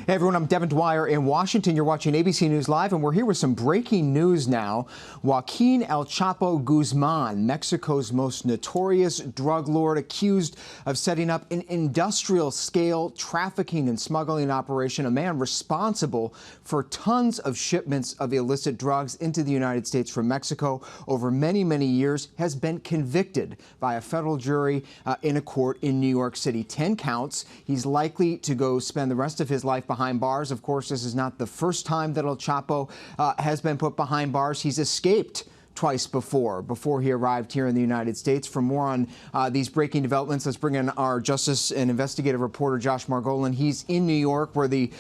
Hey everyone, I'm Devin Dwyer in Washington. You're watching ABC News Live, and we're here with some breaking news now. Joaquin El Chapo Guzman, Mexico's most notorious drug lord, accused of setting up an industrial-scale trafficking and smuggling operation, a man responsible for tons of shipments of illicit drugs into the United States from Mexico over many, many years, has been convicted by a federal jury in a court in New York City. 10 counts. He's likely to go spend the rest of his life behind bars. Of course, this is not the first time that El Chapo has been put behind bars. He's escaped twice before he arrived here in the United States. For more on these breaking developments, let's bring in our justice and investigative reporter, Josh Margolin. He's in New York, where the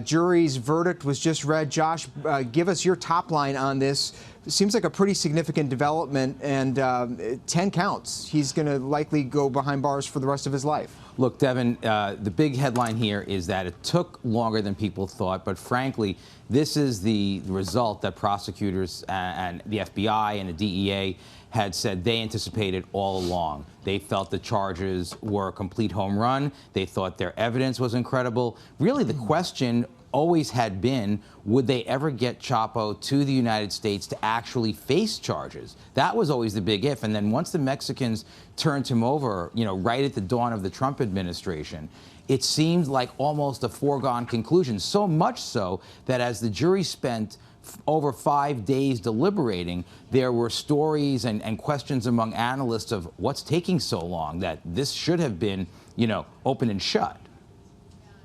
jury's verdict was just read. Josh, give us your top line on this. It seems like a pretty significant development, and 10 counts. He's going to likely go behind bars for the rest of his life. Look, Devin, the big headline here is that it took longer than people thought, but frankly, this is the result that prosecutors and the FBI and the DEA had said they anticipated all along. They felt the charges were a complete home run. They thought their evidence was incredible. Really, the question always had been, would they ever get Chapo to the United States to actually face charges? That was always the big if. And then once the Mexicans turned him over, right at the dawn of the Trump administration, it seemed like almost a foregone conclusion. So much so that as the jury spent over 5 days deliberating, there were stories and questions among analysts of what's taking so long, that this should have been, open and shut.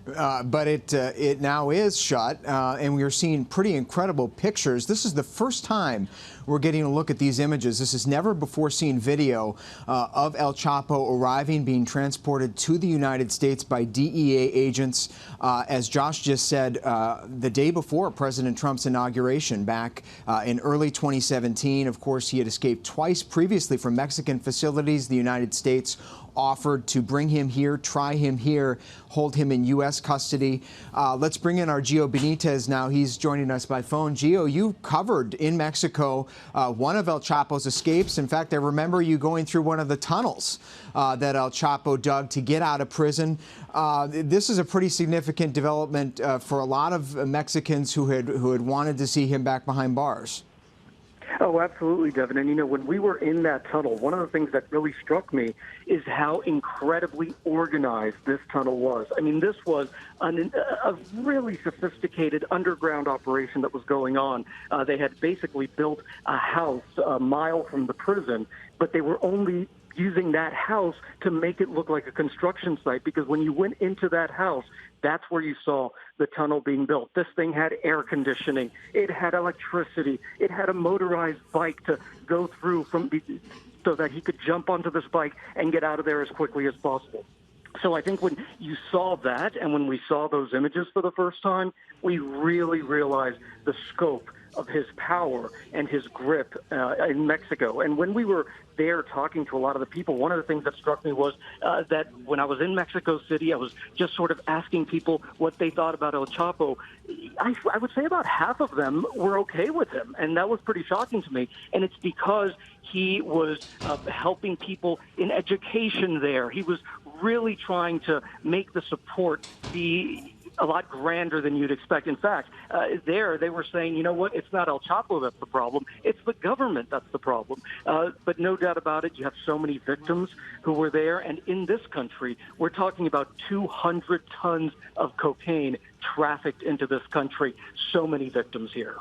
But it now is shut, and we are seeing pretty incredible pictures. This is the first time we're getting a look at these images. This is never before seen video of El Chapo arriving, being transported to the United States by DEA agents, as Josh just said, the day before President Trump's inauguration back in early 2017. Of course, he had escaped twice previously from Mexican facilities. The United States offered to bring him here, try him here, hold him in U.S. custody. Let's bring in our Gio Benitez now. He's joining us by phone. Gio, you covered in Mexico one of El Chapo's escapes. In fact, I remember you going through one of the tunnels that El Chapo dug to get out of prison. This is a pretty significant development for a lot of Mexicans who had wanted to see him back behind bars. Oh, absolutely, Devin. And, when we were in that tunnel, one of the things that really struck me is how incredibly organized this tunnel was. I mean, this was a really sophisticated underground operation that was going on. They had basically built a house a mile from the prison, but they were only using that house to make it look like a construction site, because when you went into that house, that's where you saw the tunnel being built. This thing had air conditioning. It had electricity. It had a motorized bike to go through so that he could jump onto this bike and get out of there as quickly as possible. So I think when you saw that, and when we saw those images for the first time, we really realized the scope of his power and his grip in Mexico. And when we were there talking to a lot of the people, one of the things that struck me was that when I was in Mexico City, I was just sort of asking people what they thought about El Chapo. I would say about half of them were okay with him, and that was pretty shocking to me. And it's because he was helping people in education there. He was really trying to make the support be a lot grander than you'd expect. In fact, they were saying, you know what, it's not El Chapo that's the problem, it's the government that's the problem. But no doubt about it, you have so many victims who were there, and in this country, we're talking about 200 tons of cocaine trafficked into this country. So many victims here.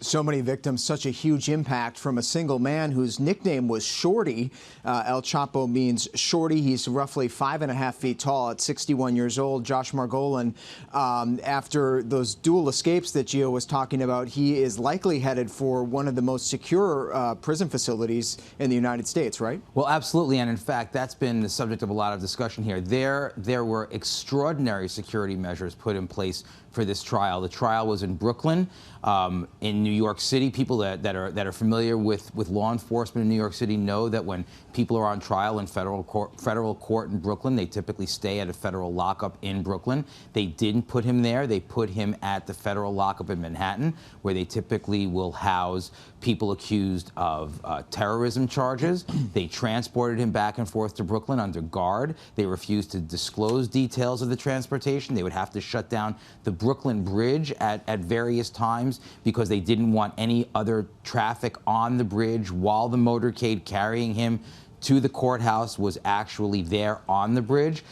So many victims, such a huge impact from a single man whose nickname was Shorty. El Chapo means shorty. He's roughly 5.5 feet tall at 61 years old. Josh Margolin, after those dual escapes that Gio was talking about, he is likely headed for one of the most secure prison facilities in the United States, right? Well, absolutely. And in fact, that's been the subject of a lot of discussion here. There were extraordinary security measures put in place for this trial. The trial was in Brooklyn. In New New York City, people that are familiar with law enforcement in New York City know that when people are on trial in federal court in Brooklyn, they typically stay at a federal lockup in Brooklyn. They didn't put him there. They put him at the federal lockup in Manhattan, where they typically will house people accused of terrorism charges. They transported him back and forth to Brooklyn under guard. They refused to disclose details of the transportation. They would have to shut down the Brooklyn Bridge at various times because they didn't want any other traffic on the bridge while the motorcade carrying him to the courthouse was actually there on the bridge.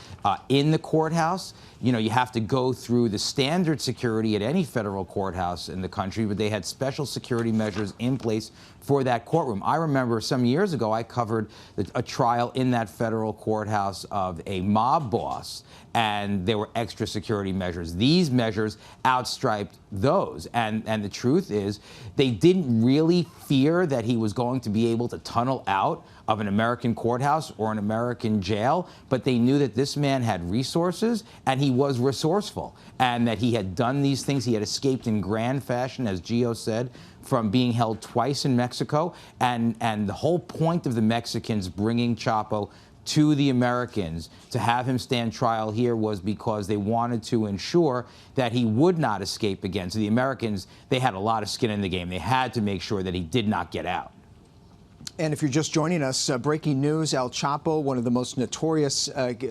In the courthouse, you know, you have to go through the standard security at any federal courthouse in the country, but they had special security measures in place for that courtroom. I remember some years ago, I covered a trial in that federal courthouse of a mob boss, and there were extra security measures. These measures outstriped those. And the truth is, they didn't really fear that he was going to be able to tunnel out of an American courthouse or an American jail, but they knew that this man had resources and he was resourceful, and that he had done these things. He had escaped in grand fashion, as Gio said, from being held twice in Mexico. And the whole point of the Mexicans bringing Chapo to the Americans to have him stand trial here was because they wanted to ensure that he would not escape again. So the Americans, they had a lot of skin in the game. They had to make sure that he did not get out. And if you're just joining us, breaking news, El Chapo, one of the most notorious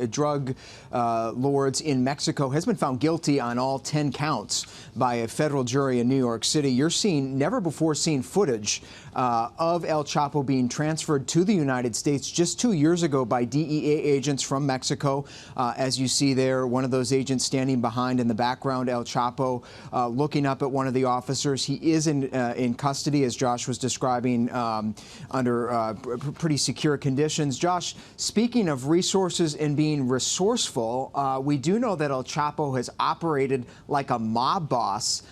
drug lords in Mexico, has been found guilty on all 10 counts by a federal jury in New York City. You're seeing never-before-seen footage of El Chapo being transferred to the United States just 2 years ago by DEA agents from Mexico. As you see there, one of those agents standing behind in the background, El Chapo, looking up at one of the officers. He is in custody, as Josh was describing, under pretty secure conditions. Josh, speaking of resources and being resourceful, we do know that El Chapo has operated like a mob boss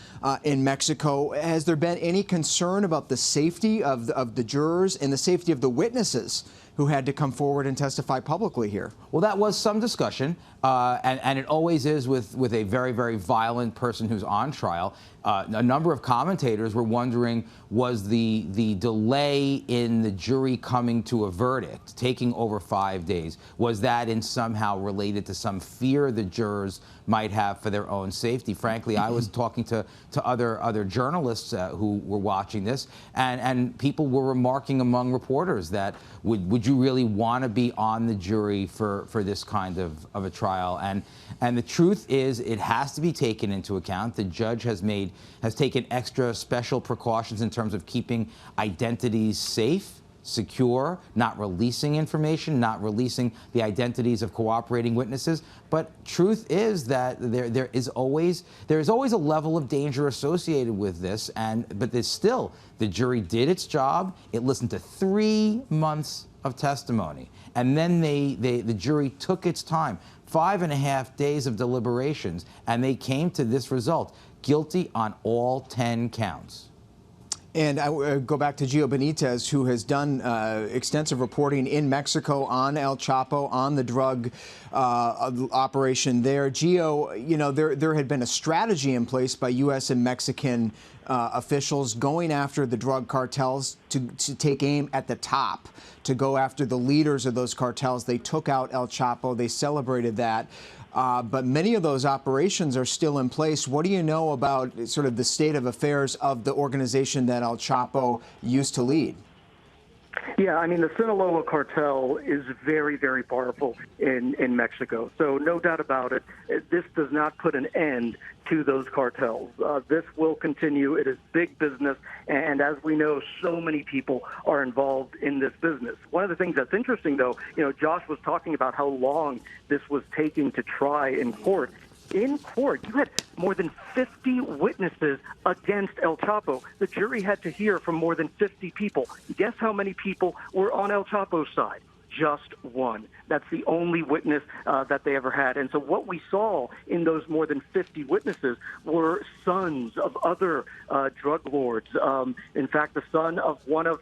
in Mexico. Has there been any concern about the safety of the jurors and the safety of the witnesses who had to come forward and testify publicly here? Well, that was some discussion, and it always is with a very, very violent person who's on trial. A number of commentators were wondering, was the delay in the jury coming to a verdict, taking over 5 days, was that in somehow related to some fear the jurors might have for their own safety? Frankly, I was talking to other journalists who were watching this, and people were remarking among reporters that would you really want to be on the jury for this kind of a trial? And the truth is, it has to be taken into account. The judge has taken extra special precautions in terms of keeping identities safe, secure, not releasing information, not releasing the identities of cooperating witnesses. But truth is that there is always a level of danger associated with this, but there's still, the jury did its job. It listened to 3 months of testimony, and then the jury took its time, 5.5 days of deliberations, and they came to this result: guilty on all 10 counts. And I go back to Gio Benitez, who has done extensive reporting in Mexico on El Chapo, on the drug operation there. Gio, you know, there had been a strategy in place by U.S. and Mexican officials going after the drug cartels to take aim at the top, to go after the leaders of those cartels. They took out El Chapo. They celebrated that. But many of those operations are still in place. What do you know about sort of the state of affairs of the organization that El Chapo used to lead? Yeah, I mean, the Sinaloa cartel is very, very powerful in Mexico. So no doubt about it, this does not put an end to those cartels. This will continue. It is big business. And as we know, so many people are involved in this business. One of the things that's interesting, though, you know, Josh was talking about how long this was taking to try in court. In court, you had more than 50 witnesses against El Chapo. The jury had to hear from more than 50 people. Guess how many people were on El Chapo's side? Just one. That's the only witness that they ever had. And so what we saw in those more than 50 witnesses were sons of other drug lords. In fact, the son of one of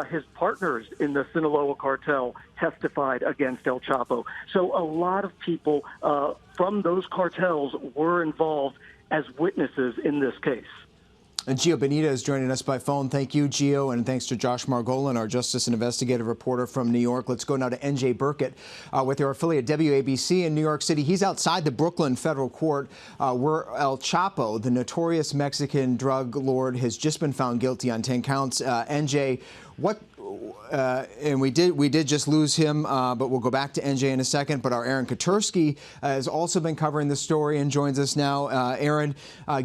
his partners in the Sinaloa cartel testified against El Chapo. So a lot of people from those cartels were involved as witnesses in this case. And Gio Bonita is joining us by phone. Thank you, Gio, and thanks to Josh Margolin, our justice and investigative reporter from New York. Let's go now to NJ Burkett with our affiliate WABC in New York City. He's outside the Brooklyn federal court where El Chapo, the notorious Mexican drug lord, has just been found guilty on 10 counts. NJ, what... and we did just lose him, but we'll go back to NJ in a second. But our Aaron Katursky has also been covering the story and joins us now. Aaron,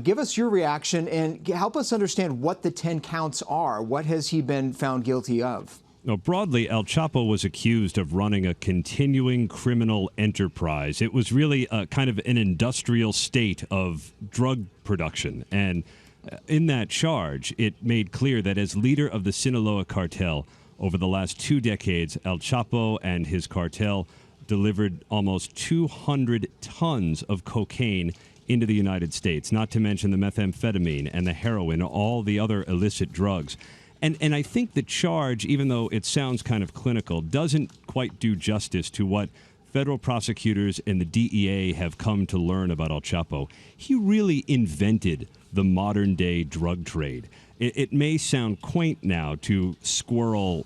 give us your reaction and help us understand what the 10 counts are. What has he been found guilty of? Now, broadly, El Chapo was accused of running a continuing criminal enterprise. It was really kind of an industrial state of drug production. And in that charge, it made clear that as leader of the Sinaloa cartel, over the last 2 decades, El Chapo and his cartel delivered almost 200 tons of cocaine into the United States, not to mention the methamphetamine and the heroin, all the other illicit drugs. And I think the charge, even though it sounds kind of clinical, doesn't quite do justice to what federal prosecutors and the DEA have come to learn about El Chapo. He really invented the modern-day drug trade. It may sound quaint now to squirrel,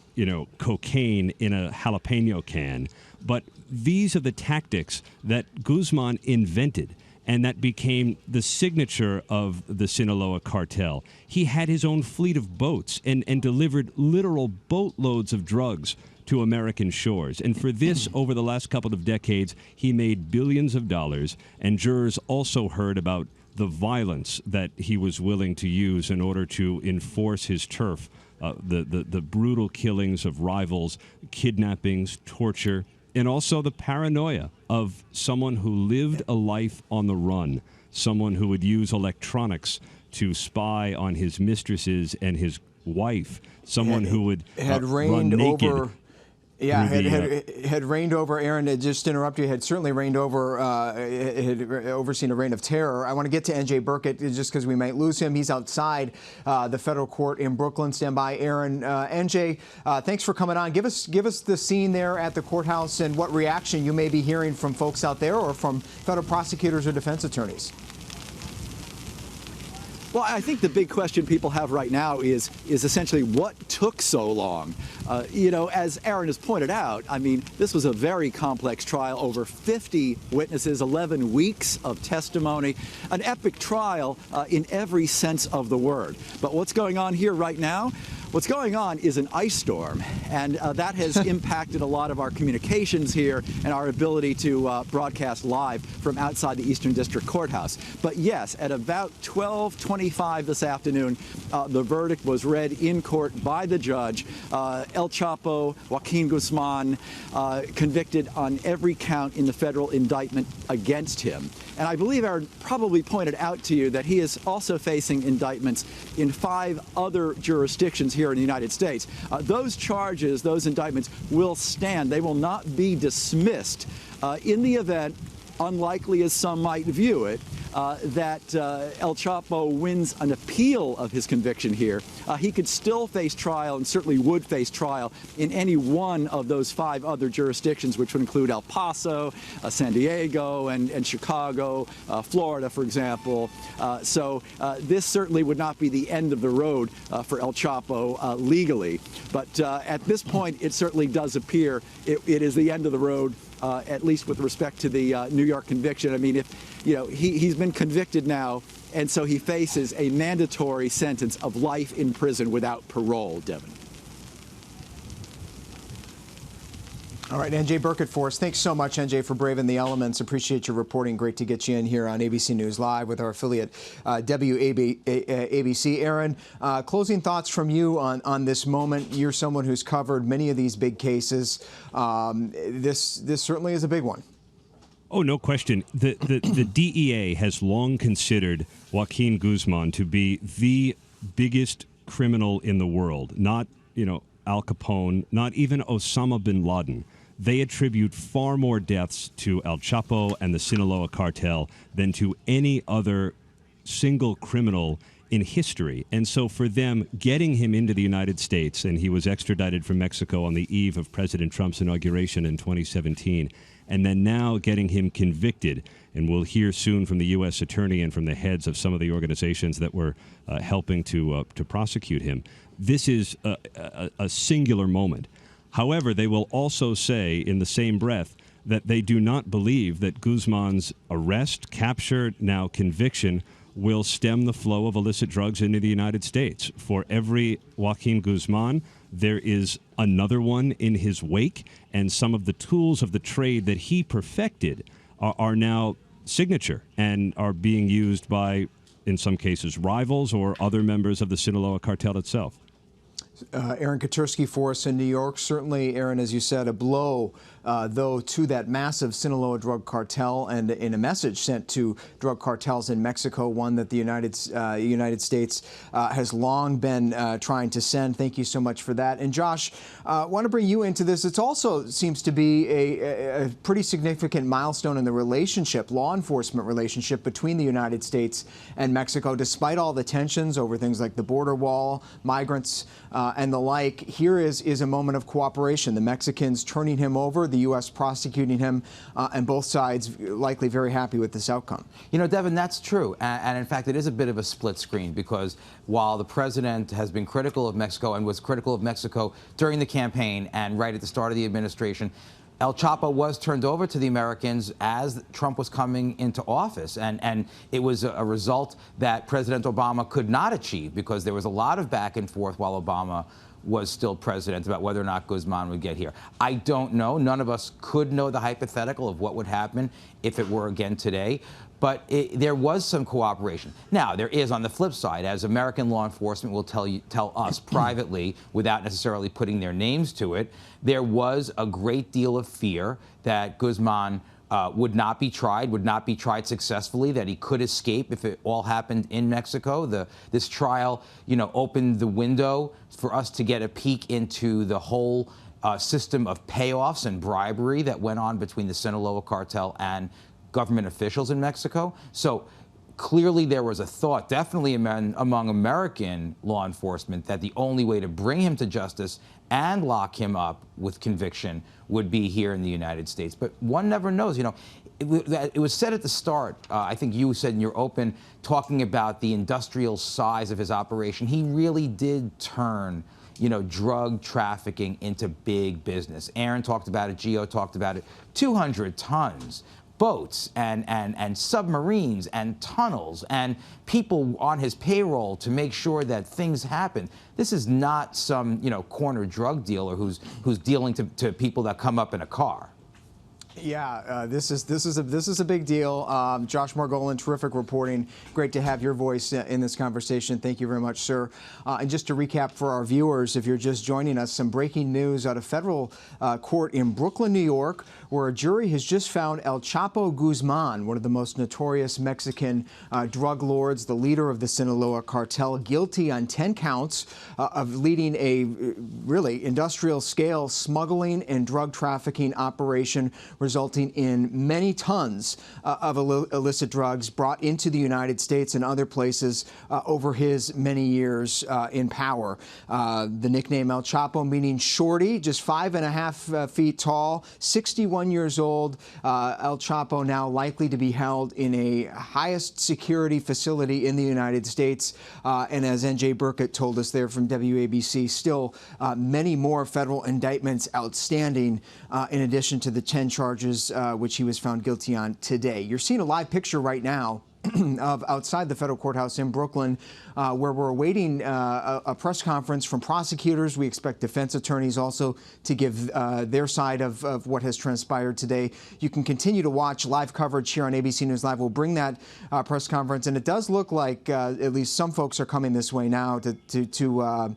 cocaine in a jalapeno can, but these are the tactics that Guzman invented, and that became the signature of the Sinaloa cartel. He had his own fleet of boats and delivered literal boatloads of drugs to American shores. And for this, over the last couple of decades, he made billions of dollars, and jurors also heard about the violence that he was willing to use in order to enforce his turf, the brutal killings of rivals, kidnappings, torture, and also the paranoia of someone who lived a life on the run, someone who would use electronics to spy on his mistresses and his wife, someone who would run naked. Yeah, had reigned over, Aaron, to just interrupt you, had certainly reigned over, had overseen a reign of terror. I want to get to NJ Burkett just because we might lose him. He's outside the federal court in Brooklyn. Stand by, Aaron. NJ, thanks for coming on. Give us the scene there at the courthouse and what reaction you may be hearing from folks out there or from federal prosecutors or defense attorneys. Well, I think the big question people have right now is essentially what took so long. As Aaron has pointed out, I mean, this was a very complex trial, over 50 witnesses, 11 weeks of testimony, an epic trial in every sense of the word. But what's going on here right now? What's going on is an ice storm, and that has impacted a lot of our communications here and our ability to broadcast live from outside the Eastern District Courthouse. But yes, at about 12:25 this afternoon, the verdict was read in court by the judge. El Chapo, Joaquin Guzman, convicted on every count in the federal indictment against him. And I believe Aaron probably pointed out to you that he is also facing indictments in 5 other jurisdictions here in the United States. Those charges, those indictments will stand. They will not be dismissed in the event, unlikely as some might view it, that El Chapo wins an appeal of his conviction here. He could still face trial and certainly would face trial in any one of those 5 other jurisdictions, which would include El Paso, San Diego, and Chicago, Florida, for example. So this certainly would not be the end of the road for El Chapo legally. But at this point, it certainly does appear it is the end of the road, at least with respect to the New York conviction. I mean, he's been convicted now, and so he faces a mandatory sentence of life in prison without parole, Devin. All right, NJ Burkett for us. Thanks so much, NJ, for braving the elements. Appreciate your reporting. Great to get you in here on ABC News Live with our affiliate WABC. Aaron, closing thoughts from you on this moment. You're someone who's covered many of these big cases. This certainly is a big one. Oh, no question. The DEA has long considered Joaquin Guzman to be the biggest criminal in the world. Not, Al Capone, not even Osama bin Laden. They attribute far more deaths to El Chapo and the Sinaloa cartel than to any other single criminal in history. And so for them, getting him into the United States, and he was extradited from Mexico on the eve of President Trump's inauguration in 2017, and then now getting him convicted and we'll hear soon from the U.S. Attorney and from the heads of some of the organizations that were helping to prosecute him. This is a singular moment. However, they will also say in the same breath that they do not believe that Guzman's arrest, capture, now conviction will stem the flow of illicit drugs into the United States. For every Joaquin Guzman, there is another one in his wake, and some of the tools of the trade that he perfected are now signature and are being used by, in some cases, rivals or other members of the Sinaloa cartel itself. Aaron Katersky for us in New York. Certainly, Aaron, as you said, a blow, though, to that massive Sinaloa drug cartel, and in a message sent to drug cartels in Mexico, one that the United States has long been trying to send. Thank you so much for that. And Josh, I want to bring you into this. It also seems to be a pretty significant milestone in the relationship, law enforcement relationship between the United States and Mexico, despite all the tensions over things like the border wall, migrants, and the like. Here is a moment of cooperation. The Mexicans turning him over, the U.S. prosecuting him, and both sides likely very happy with this outcome. You know, Devin, that's true. And in fact, it is a bit of a split screen, because while the president has been critical of Mexico and was critical of Mexico during the campaign and right at the start of the administration, El Chapo was turned over to the Americans as Trump was coming into office, and it was a result that President Obama could not achieve, because there was a lot of back and forth while Obama was still president about whether or not Guzman would get here. I don't know. None of us could know the hypothetical of what would happen if it were again today. But there was some cooperation. Now, there is on the flip side, as American law enforcement will tell us privately, without necessarily putting their names to it, there was a great deal of fear that Guzman would not be tried successfully, that he could escape if it all happened in Mexico. This trial, you know, opened the window for us to get a peek into the whole system of payoffs and bribery that went on between the Sinaloa cartel and government officials in Mexico. So clearly there was a thought, definitely among American law enforcement, that the only way to bring him to justice and lock him up with conviction would be here in the United States. But one never knows. You know, it was said at the start, I think you said in your open, talking about the industrial size of his operation, he really did turn, you know, drug trafficking into big business. Aaron talked about it, Gio talked about it, 200 tons. Boats and submarines and tunnels and people on his payroll to make sure that things happen. This is not some, you know, corner drug dealer who's dealing to people that come up in a car. Yeah, this is a big deal. Josh Margolin, terrific reporting. Great to have your voice in this conversation. Thank you very much, sir. And just to recap for our viewers, if you're just joining us, some breaking news out of federal court in Brooklyn, New York, where a jury has just found El Chapo Guzman, one of the most notorious Mexican drug lords, the leader of the Sinaloa cartel, guilty on 10 counts of leading a really industrial-scale smuggling and drug trafficking operation, resulting in many tons of illicit drugs brought into the United States and other places over his many years in power. The nickname El Chapo, meaning shorty, just 5.5 feet tall, 61 years old. El Chapo now likely to be held in a highest security facility in the United States. And as NJ Burkett told us there from WABC, still many more federal indictments outstanding in addition to the 10 charges which he was found guilty on today. You're seeing a live picture right now of outside the federal courthouse in Brooklyn, where we're awaiting a press conference from prosecutors. We expect defense attorneys also to give their side of what has transpired today. You can continue to watch live coverage here on ABC News Live. We'll bring that press conference, and it does look like at least some folks are coming this way now to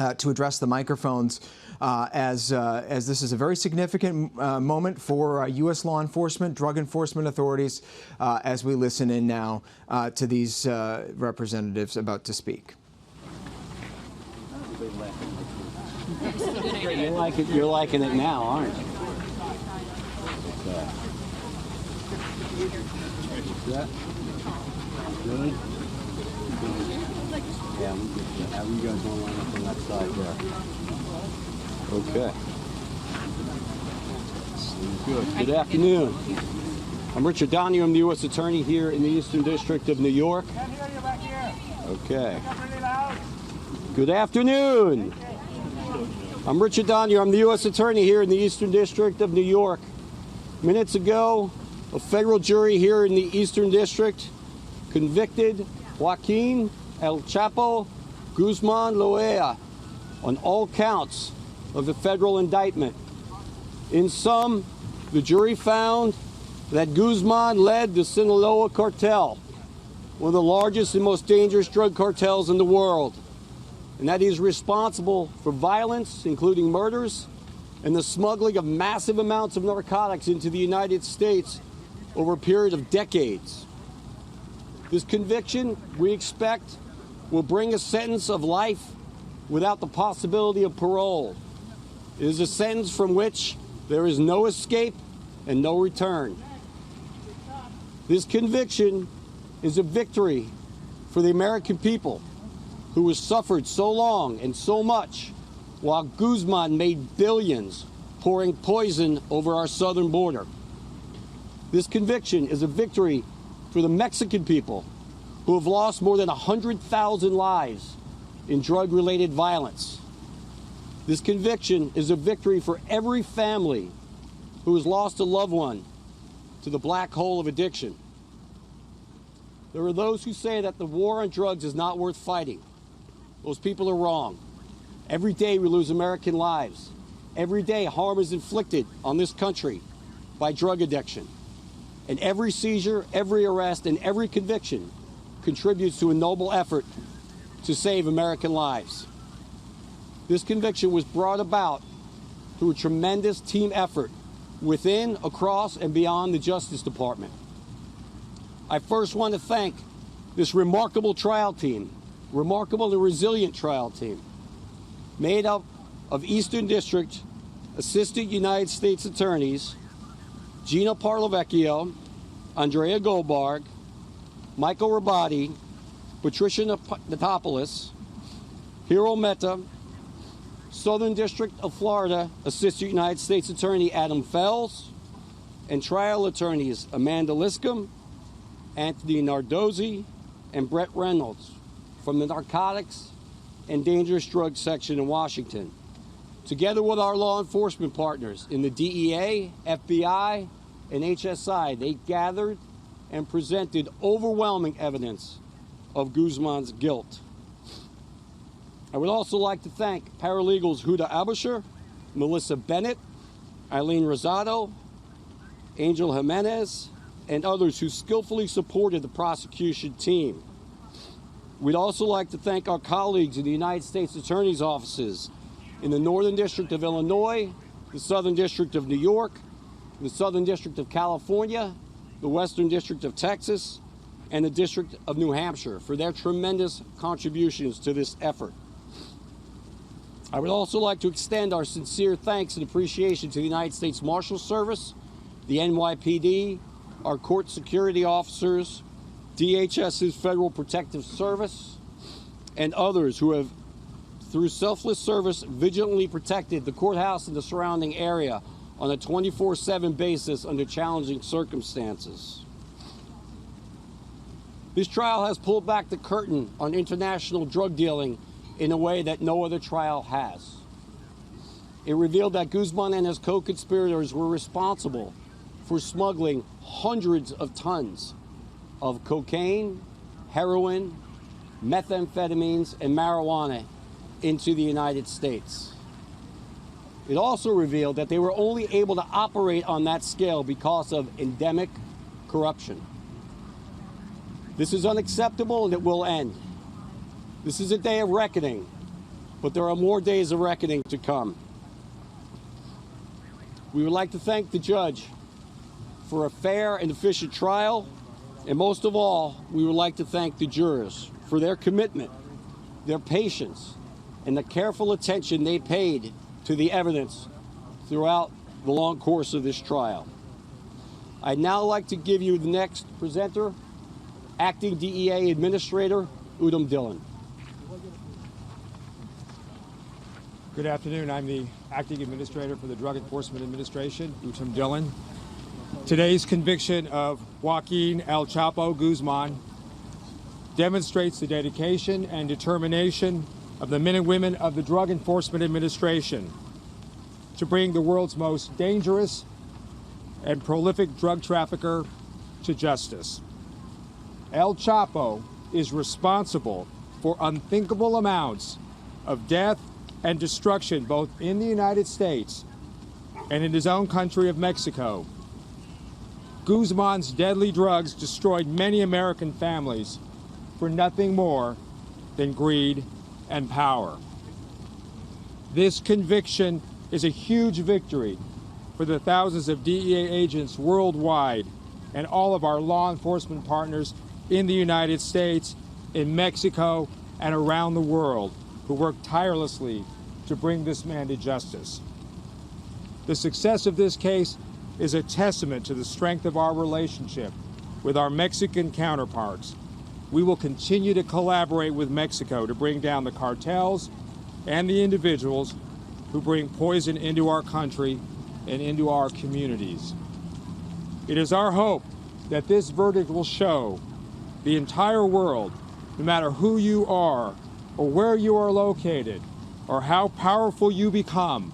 address the microphones. As this is a very significant moment for U.S. law enforcement, drug enforcement authorities, as we listen in now to these representatives about to speak. You're liking it now, aren't you? Yeah. Good. Yeah, how you guys want to line up on that side there? Okay. Good. Good afternoon. I'm Richard Downey. I'm the U.S. Attorney here in the Eastern District of New York. Can't hear you back here. Okay. Speak up really loud. Good afternoon. I'm Richard Downey. I'm the U.S. Attorney here in the Eastern District of New York. Minutes ago, a federal jury here in the Eastern District convicted Joaquin El Chapo Guzman Loera on all counts of the federal indictment. In sum, the jury found that Guzman led the Sinaloa cartel, one of the largest and most dangerous drug cartels in the world, and that he is responsible for violence, including murders, and the smuggling of massive amounts of narcotics into the United States over a period of decades. This conviction, we expect, will bring a sentence of life without the possibility of parole. It is a sentence from which there is no escape and no return. This conviction is a victory for the American people who has suffered so long and so much while Guzman made billions pouring poison over our southern border. This conviction is a victory for the Mexican people who have lost more than 100,000 lives in drug-related violence. This conviction is a victory for every family who has lost a loved one to the black hole of addiction. There are those who say that the war on drugs is not worth fighting. Those people are wrong. Every day we lose American lives. Every day harm is inflicted on this country by drug addiction. And every seizure, every arrest, and every conviction contributes to a noble effort to save American lives. This conviction was brought about through a tremendous team effort within, across, and beyond the Justice Department. I first want to thank this remarkable trial team, remarkable and resilient trial team, made up of Eastern District Assistant United States Attorneys Gina Parlavecchio, Andrea Goldberg, Michael Rabati, Patricia Natopoulos, Hiro Mehta, Southern District of Florida Assistant United States Attorney Adam Fells, and trial attorneys Amanda Liscombe, Anthony Nardozzi, and Brett Reynolds from the Narcotics and Dangerous Drugs Section in Washington. Together with our law enforcement partners in the DEA, FBI, and HSI, they gathered and presented overwhelming evidence of Guzman's guilt. I would also like to thank paralegals Huda Abusher, Melissa Bennett, Eileen Rosado, Angel Jimenez, and others who skillfully supported the prosecution team. We'd also like to thank our colleagues in the United States Attorney's offices in the Northern District of Illinois, the Southern District of New York, the Southern District of California, the Western District of Texas, and the District of New Hampshire for their tremendous contributions to this effort. I would also like to extend our sincere thanks and appreciation to the United States Marshal Service, the NYPD, our court security officers, DHS's Federal Protective Service, and others who have, through selfless service, vigilantly protected the courthouse and the surrounding area on a 24/7 basis under challenging circumstances. This trial has pulled back the curtain on international drug dealing in a way that no other trial has. It revealed that Guzman and his co-conspirators were responsible for smuggling hundreds of tons of cocaine, heroin, methamphetamines, and marijuana into the United States. It also revealed that they were only able to operate on that scale because of endemic corruption. This is unacceptable and it will end. This is a day of reckoning, but there are more days of reckoning to come. We would like to thank the judge for a fair and efficient trial, and most of all, we would like to thank the jurors for their commitment, their patience, and the careful attention they paid to the evidence throughout the long course of this trial. I'd now like to give you the next presenter, Acting DEA Administrator Udom Dillon. Good afternoon. I'm the Acting Administrator for the Drug Enforcement Administration, Udom Dillon. Today's conviction of Joaquin El Chapo Guzman demonstrates the dedication and determination of the men and women of the Drug Enforcement Administration to bring the world's most dangerous and prolific drug trafficker to justice. El Chapo is responsible for unthinkable amounts of death and destruction both in the United States and in his own country of Mexico. Guzman's deadly drugs destroyed many American families for nothing more than greed and power. This conviction is a huge victory for the thousands of DEA agents worldwide and all of our law enforcement partners in the United States, in Mexico, and around the world who work tirelessly to bring this man to justice. The success of this case is a testament to the strength of our relationship with our Mexican counterparts. We will continue to collaborate with Mexico to bring down the cartels and the individuals who bring poison into our country and into our communities. It is our hope that this verdict will show the entire world, no matter who you are or where you are located or how powerful you become,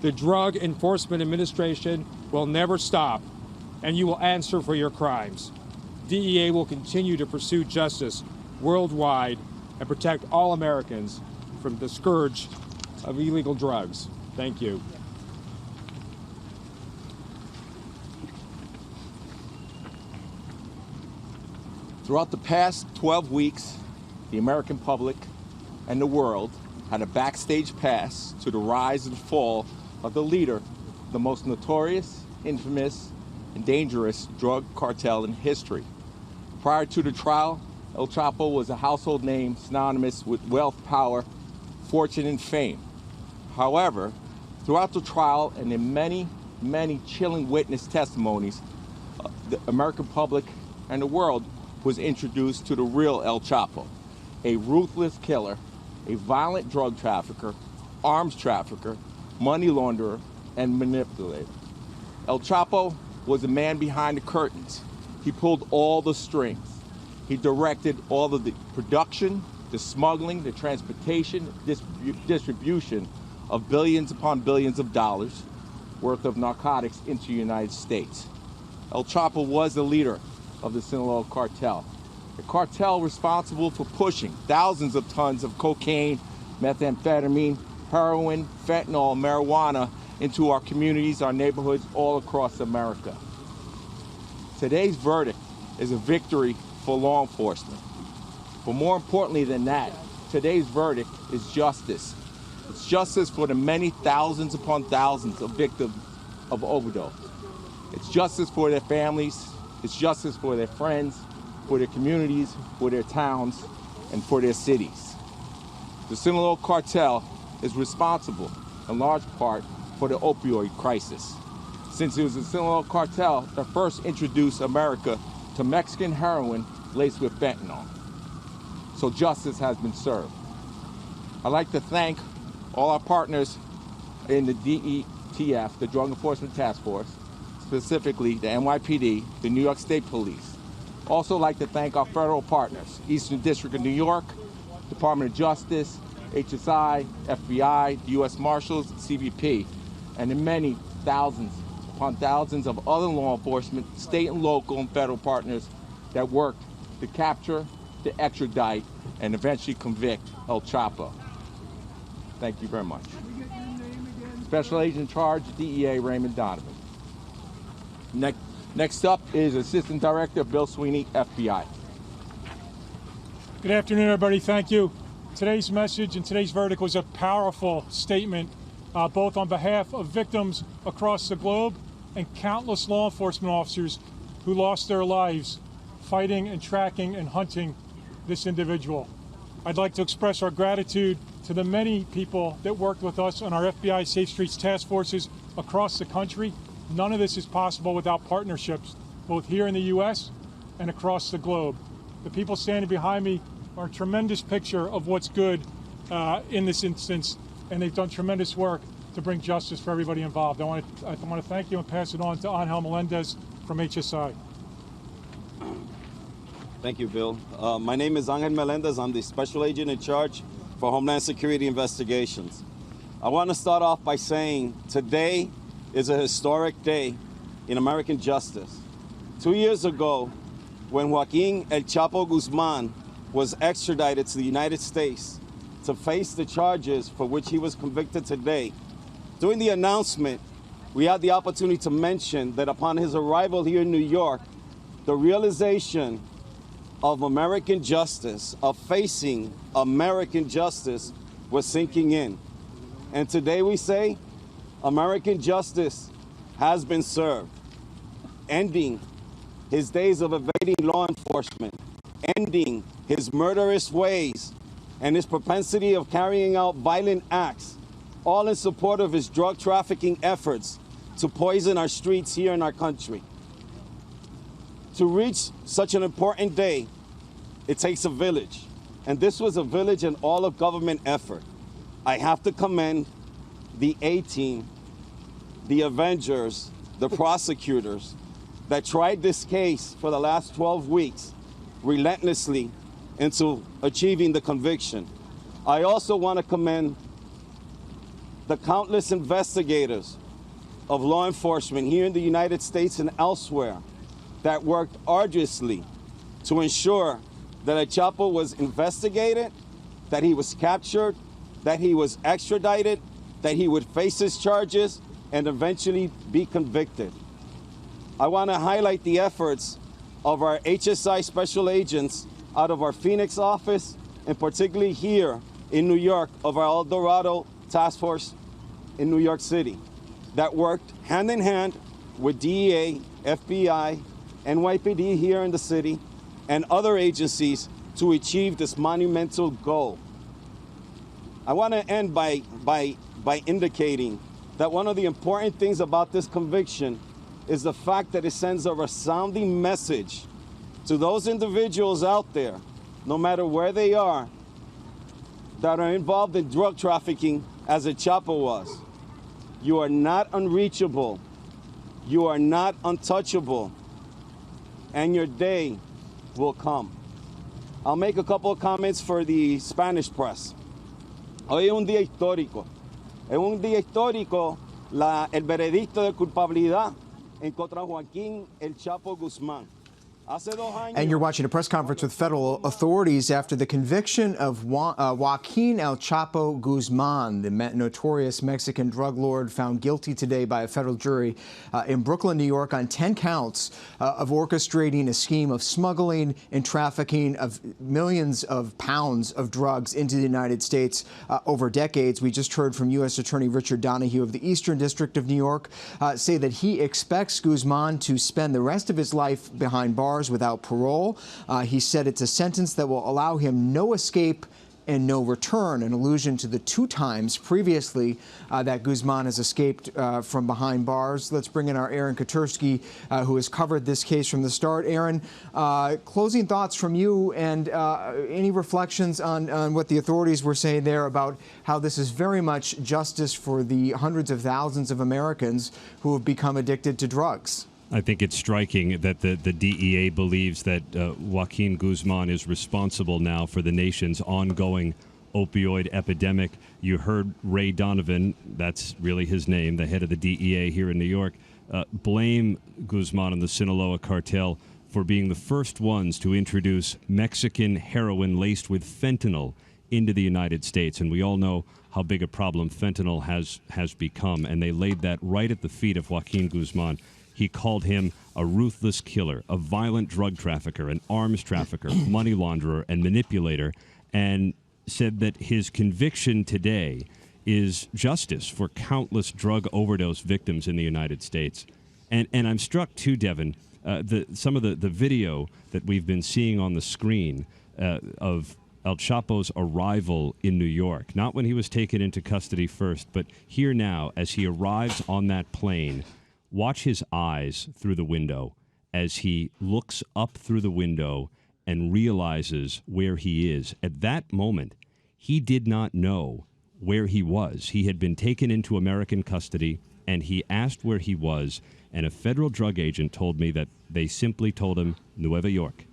the Drug Enforcement Administration will never stop, and you will answer for your crimes. DEA will continue to pursue justice worldwide and protect all Americans from the scourge of illegal drugs. Thank you. Throughout the past 12 weeks, the American public and the world had a backstage pass to the rise and fall of the leader, the most notorious, infamous, and dangerous drug cartel in history. Prior to the trial, El Chapo was a household name synonymous with wealth, power, fortune, and fame. However, throughout the trial and in many, many chilling witness testimonies, the American public and the world was introduced to the real El Chapo, a ruthless killer, a violent drug trafficker, arms trafficker, money launderer, and manipulator. El Chapo was the man behind the curtains. He pulled all the strings. He directed all of the production, the smuggling, the transportation, distribution of billions upon billions of dollars worth of narcotics into the United States. El Chapo was the leader of the Sinaloa cartel. The cartel responsible for pushing thousands of tons of cocaine, methamphetamine, heroin, fentanyl, marijuana into our communities, our neighborhoods, all across America. Today's verdict is a victory for law enforcement. But more importantly than that, today's verdict is justice. It's justice for the many thousands upon thousands of victims of overdose. It's justice for their families. It's justice for their friends, for their communities, for their towns, and for their cities. The Sinaloa cartel is responsible, in large part, for the opioid crisis, since it was the Sinaloa cartel that first introduced America to Mexican heroin laced with fentanyl. So justice has been served. I'd like to thank all our partners in the DETF, the Drug Enforcement Task Force, specifically the NYPD, the New York State Police. Also like to thank our federal partners, Eastern District of New York, Department of Justice, HSI, FBI, the U.S. Marshals, CBP, and the many thousands upon thousands of other law enforcement, state and local and federal partners that worked to capture, to extradite, and eventually convict El Chapo. Thank you very much. Special Agent in Charge, DEA Raymond Donovan. Next up is Assistant Director Bill Sweeney, FBI. Good afternoon, everybody. Thank you. Today's message and today's verdict was a powerful statement, both on behalf of victims across the globe and countless law enforcement officers who lost their lives fighting and tracking and hunting this individual. I'd like to express our gratitude to the many people that worked with us on our FBI Safe Streets task forces across the country. None of this is possible without partnerships, both here in the U.S. and across the globe. The people standing behind me are a tremendous picture of what's good in this instance, and they've done tremendous work to bring justice for everybody involved. I want to thank you and pass it on to Angel Melendez for from HSI. Thank you, Bill. My name is Angel Melendez. I'm the Special Agent in charge for Homeland Security Investigations. I want to start off by saying today is a historic day in American justice. 2 years ago, when Joaquin El Chapo Guzman was extradited to the United States to face the charges for which he was convicted today, during the announcement, we had the opportunity to mention that upon his arrival here in New York, the realization of American justice, of facing American justice, was sinking in. And today we say American justice has been served, ending his days of evading law enforcement, ending his murderous ways and his propensity of carrying out violent acts, all in support of his drug trafficking efforts to poison our streets here in our country. To reach such an important day, it takes a village. And this was a village and all of government effort. I have to commend the A-team, the Avengers, the prosecutors that tried this case for the last 12 weeks relentlessly into achieving the conviction. I also want to commend the countless investigators of law enforcement here in the United States and elsewhere that worked arduously to ensure that El Chapo was investigated, that he was captured, that he was extradited, that he would face his charges, and eventually be convicted. I want to highlight the efforts of our HSI special agents out of our Phoenix office, and particularly here in New York of our El Dorado task force in New York City that worked hand in hand with DEA, FBI, NYPD here in the city, and other agencies to achieve this monumental goal. I want to end by indicating that one of the important things about this conviction is the fact that it sends a resounding message to those individuals out there, no matter where they are, that are involved in drug trafficking as El Chapo was. You are not unreachable. You are not untouchable. And your day will come. I'll make a couple of comments for the Spanish press. Hoy es un día histórico. Es un día histórico el veredicto de culpabilidad en contra Joaquin El Chapo Guzman. And you're watching a press conference with federal authorities after the conviction of Joaquin El Chapo Guzman, the notorious Mexican drug lord found guilty today by a federal jury in Brooklyn, New York, on 10 counts of orchestrating a scheme of smuggling and trafficking of millions of pounds of drugs into the United States over decades. We just heard from U.S. Attorney Richard Donahue of the Eastern District of New York say that he expects Guzman to spend the rest of his life behind bars without parole. He said it's a sentence that will allow him no escape and no return, an allusion to the 2 times previously that Guzman has escaped from behind bars. Let's bring in our Aaron Katursky, who has covered this case from the start. Aaron, closing thoughts from you and any reflections on what the authorities were saying there about how this is very much justice for the hundreds of thousands of Americans who have become addicted to drugs. I think it's striking that the DEA believes that Joaquin Guzman is responsible now for the nation's ongoing opioid epidemic. You heard Ray Donovan, that's really his name, the head of the DEA here in New York, blame Guzman and the Sinaloa cartel for being the first ones to introduce Mexican heroin laced with fentanyl into the United States. And we all know how big a problem fentanyl has become. And they laid that right at the feet of Joaquin Guzman. He called him a ruthless killer, a violent drug trafficker, an arms trafficker, money launderer, and manipulator, and said that his conviction today is justice for countless drug overdose victims in the United States. And I'm struck, too, Devin, some of the video that we've been seeing on the screen of El Chapo's arrival in New York, not when he was taken into custody first, but here now as he arrives on that plane. Watch his eyes through the window as he looks up through the window and realizes where he is. At that moment, he did not know where he was. He had been taken into American custody, and he asked where he was, And a federal drug agent told me that they simply told him Nueva York.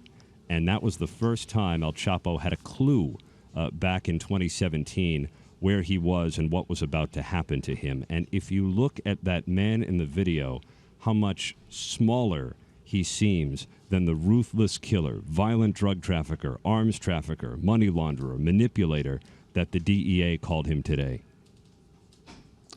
And that was the first time El Chapo had a clue back in 2017 where he was and what was about to happen to him. And if you look at that man in the video, how much smaller he seems than the ruthless killer, violent drug trafficker, arms trafficker, money launderer, manipulator that the DEA called him today.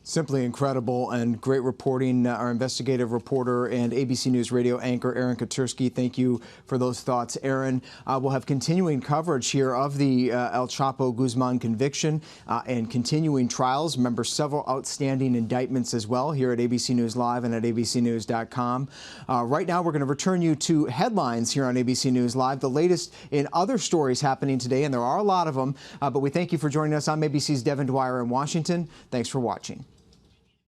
Simply incredible and great reporting. Our investigative reporter and ABC News Radio anchor, Aaron Katursky, thank you for those thoughts. Aaron, we'll have continuing coverage here of the El Chapo Guzman conviction and continuing trials. Remember, several outstanding indictments as well here at ABC News Live and at abcnews.com. Right now, we're going to return you to headlines here on ABC News Live, the latest in other stories happening today, and there are a lot of them. But we thank you for joining us. I'm ABC's Devin Dwyer in Washington. Thanks for watching.